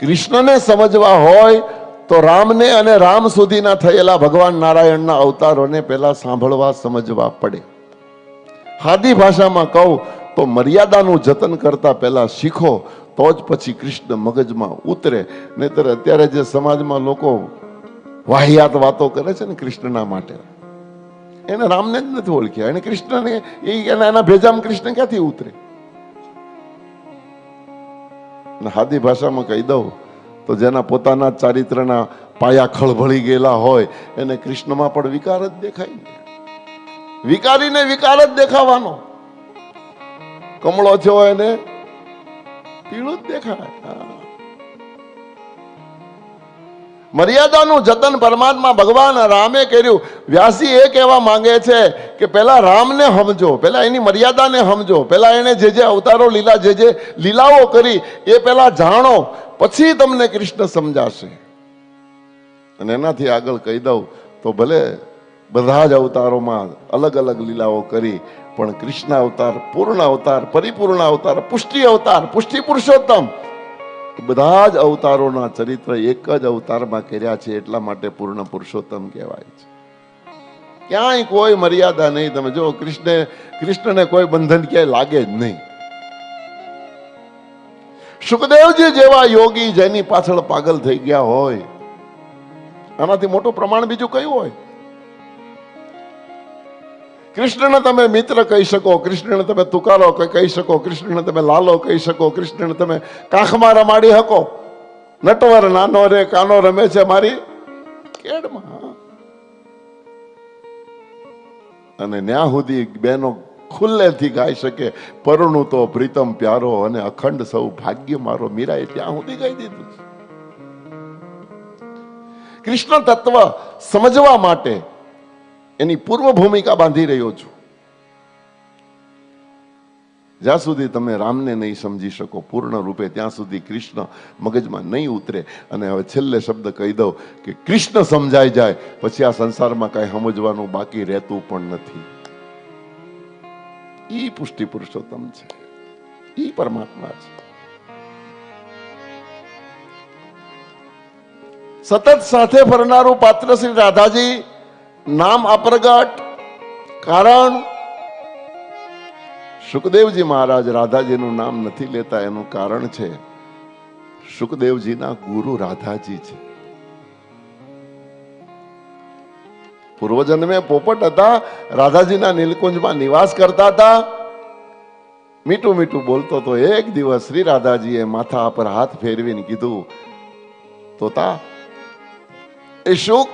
કૃષ્ણને સમજવા હોય તો રામને અને રામ સુધીના થયેલા ભગવાન નારાયણના અવતારોને પહેલા સાંભળવા સમજવા પડે. સાદી ભાષામાં કહું તો મર્યાદાનું જતન કરતા પહેલા શીખો તો જ પછી કૃષ્ણ મગજમાં ઉતરે. નહીતર અત્યારે જે સમાજમાં લોકો વાહિયાત વાતો કરે છે ને કૃષ્ણના માટે, એને રામને જ નથી ઓળખ્યા, એને કૃષ્ણને એના ભેજામાં કૃષ્ણ ક્યાંથી ઉતરે. સાદી ભાષામાં કહી દઉં તો જેના પોતાના ચારિત્રના પાયા ખળભળી ગયેલા હોય એને કૃષ્ણમાં પણ વિકાર જ દેખાય ને. વિકારીને વિકાર જ દેખાવાનો. કમળો થયો એને પીળું જ દેખાય. મર્યાદાનું જતન પરમાત્મા ભગવાન રામે કર્યું. વ્યાસજી એ કહેવા માંગે છે કે પહેલા રામને સમજો, પહેલા એની મર્યાદાને સમજો, પહેલા એને જે જે અવતારો લીલા, જે જે લીલાઓ કરી એ પહેલા જાણો, પછી તમને કૃષ્ણ સમજાશે. અને એનાથી આગળ કહી દઉં તો ભલે બધા જ અવતારોમાં અલગ અલગ લીલાઓ કરી, પણ કૃષ્ણ અવતાર, પૂર્ણ અવતાર, પરિપૂર્ણ અવતાર, પુષ્ટિ અવતાર, પુષ્ટિ પુરુષોત્તમ, બધા જ અવતારોના ચરિત્ર એક જ અવતારમાં કર્યા છે, એટલા માટે પૂર્ણ પુરુષોત્તમ કહેવાય છે. ક્યાંય કોઈ મર્યાદા નહીં. તમે જો કૃષ્ણને કોઈ બંધન ક્યાંય લાગે જ નહીં. સુખદેવજી જેવા યોગી જેની પાછળ પાગલ થઈ ગયા હોય, આનાથી મોટું પ્રમાણ બીજું કયું હોય? કૃષ્ણને તમે મિત્ર કહી શકો, કૃષ્ણને તમે તુકારો કહી શકો, કૃષ્ણને તમે લાલો કહી શકો, કૃષ્ણને તમે કાખમાં રમાડી શકો. નટવર નાનો રે કાનો રમે છે મારી કેડમાં. અને ન્યા સુધી બેનો ખુલ્લેથી ગાઈ શકે, પરણું તો પ્રીતમ પ્યારો અને અખંડ સૌ ભાગ્ય મારો. મીરાએ ત્યાં સુધી ગાઈ દીધું. કૃષ્ણ તત્વ સમજવા માટે એની પૂર્વ ભૂમિકા બાંધી રહ્યો છું. જ્યાં સુધી તમે રામને નહીં સમજી શકો પૂર્ણ રૂપે, ત્યાં સુધી કૃષ્ણ મગજમાં નહીં ઉતરે. અને હવે છેલ્લે શબ્દ કહી દઉં કે કૃષ્ણ સમજાઈ જાય પછી આ સંસારમાં કઈ સમજવાનું બાકી રહેતું પણ નથી. ઈ પુષ્ટિ પુરુષોત્તમ છે, ઈ પરમાત્મા છે. સતત સાથે ફરનારું પાત્ર શ્રી રાધાજી. નામ અપ્રગટ, કારણ સુખદેવજી મહારાજ રાધાજીનું નામ નથી લેતા. એનું કારણ છે સુખદેવજીના ગુરુ રાધાજી છે. પૂર્વજન્મે પોપટ હતા, રાધાજીના નીલકુંજમાં નિવાસ કરતા હતા. મીઠું મીઠું બોલતો તો એક દિવસ શ્રી રાધાજીએ માથા પર હાથ ફેરવીને કીધું, તોતા એ શુક,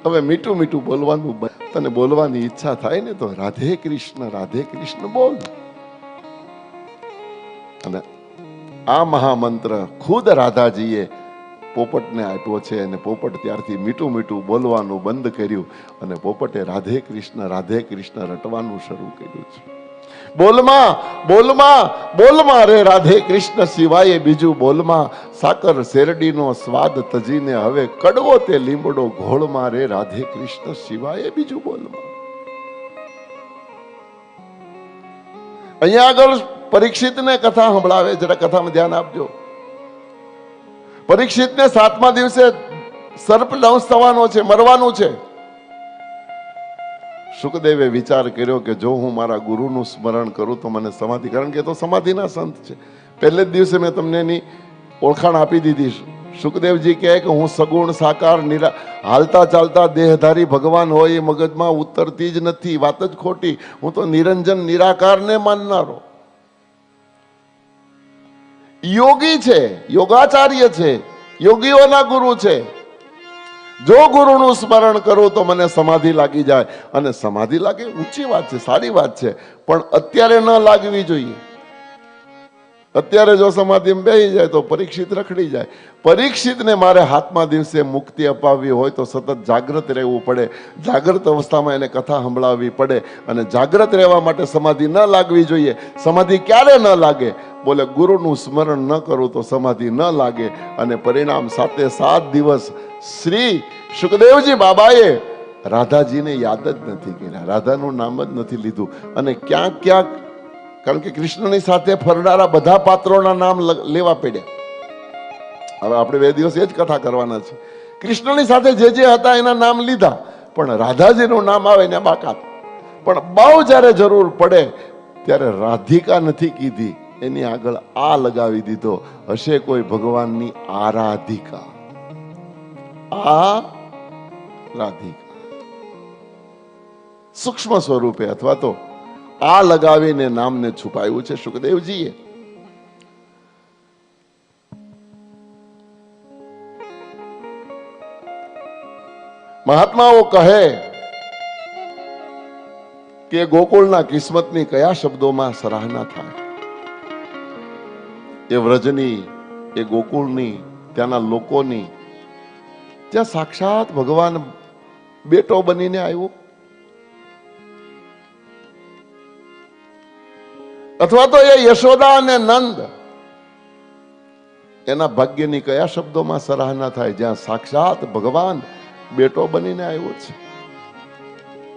હવે મીઠું મીઠું બોલવાનું, તને બોલવાની ઈચ્છા થાય ને તો રાધે કૃષ્ણ બોલ. અને આ મહામંત્ર ખુદ રાધાજીએ પોપટને આપ્યો છે. અને પોપટ ત્યારથી મીઠું મીઠું બોલવાનું બંધ કર્યું અને પોપટે રાધે કૃષ્ણ રટવાનું શરૂ કર્યું છે. બોલમાં બોલમાં બોલમાં રે રાધે કૃષ્ણ સિવાય બીજું બોલમાં. સાકર શેરડીનો સ્વાદ તજીને હવે કડવો તે લીમડો ઘોળમાં રે રાધે કૃષ્ણ સિવાય બીજું બોલમાં. અહીંયા આગળ પરીક્ષિતને કથા સંભળાવે, જરા કથામાં ધ્યાન આપજો. પરીક્ષિતને 7મા દિવસે સર્પ દંશ થવાનો છે, મરવાનું છે. સુખદેવે વિચાર કર્યો કે જો હું મારા ગુરુનું સ્મરણ કરું તો મને સમાધિ, કારણ કે તો સમાધિના સંત છે. પહેલે જ દિવસે મેં તમને એની ઓળખાણ આપી દીધી. સુખદેવજી કહે કે હું સગુણ સાકાર હાલતા ચાલતા દેહધારી ભગવાન હોય એ મગજમાં ઉતરતી જ નથી, વાત જ ખોટી. હું તો નિરંજન નિરાકારને માનનારો યોગી છે, યોગાચાર્ય છે, યોગીઓના ગુરુ છે. જો ગુરુનું સ્મરણ કરું તો મને સમાધિ લાગી જાય. અને સમાધિ લાગે ઊંચી વાત છે, સારી વાત છે, પણ અત્યારે ન લાગવી જોઈએ. અત્યારે જો સમાધિમાં બેસી જાય તો પરીક્ષિત રખડી જાય. પરીક્ષિતને મારે 7મા દિવસે મુક્તિ અપાવવી હોય તો સતત જાગૃત રહેવું પડે. જાગૃત અવસ્થામાં એને કથા સંભળાવવી પડે. અને જાગૃત રહેવા માટે સમાધિ ન લાગવી જોઈએ. સમાધિ ક્યારે ન લાગે? બોલે ગુરુનું સ્મરણ ન કરું તો સમાધિ ન લાગે. અને પરિણામ 7 દિવસ શ્રી સુખદેવજી બાબાએ રાધાજીને યાદ જ નથી કર્યા, રાધાનું નામ જ નથી લીધું. અને ક્યાંક ક્યાંક, કારણ કે કૃષ્ણની સાથે ફરનારા બધા પાત્રોના નામ લેવા પડ્યા. હવે આપણે 2 દિવસ એ જ કથા કરવાના છે. કૃષ્ણની સાથે જે હતા એના નામ લીધા, પણ રાધાજીનું નામ આવે ને બાકાત. પણ બહુ જ્યારે જરૂર પડે ત્યારે રાધિકા નથી કીધી, એની આગળ આ લગાવી દીધો. હશે કોઈ ભગવાનની આરાધિકા, આ રાધિકા સૂક્ષ્મ સ્વરૂપે અથવા તો આ લગાવીને નામને છુપાયું છે સુખદેવજીએ. મહાત્માઓ કહે કે ગોકુળના કિસ્મતની કયા શબ્દોમાં સરાહના થાય? એ વ્રજની, એ ગોકુળની, ત્યાંના લોકોની, જ્યાં સાક્ષાત ભગવાન બેટો બનીને આવ્યો. અથવા તો એ યશોદા અને નંદ, એના ભાગ્યની કયા શબ્દોમાં સરાહના થાય જ્યાં સાક્ષાત ભગવાન બેટો બનીને આવ્યો છે.